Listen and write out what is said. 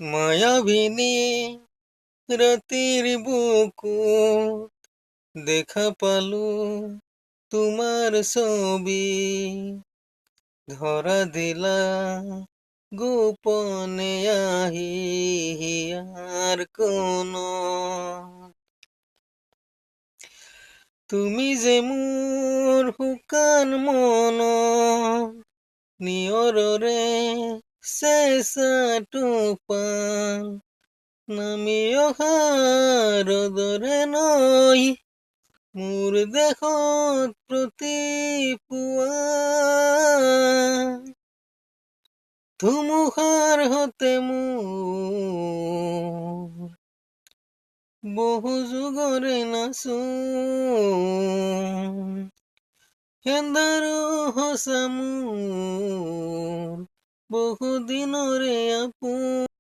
মায়াবিনী ৰাতিৰ বুকুত দেখা পালো তোমাৰ ছবি, ধৰা দিলা গোপনে আহি হিয়াৰ কোণত। তুমি যে মোৰ শুকান মনত নিয়ৰৰে চেঁচা টোপাল, নামি অহা ৰ'দৰে নৈ মোৰ দেশত প্ৰতিপুৱা। ধুমুহাৰ হতে মোৰ বহু যুগৰে নাচো, হেন্দাৰো সঁচা মোৰ বহু দিনৰে আপোন।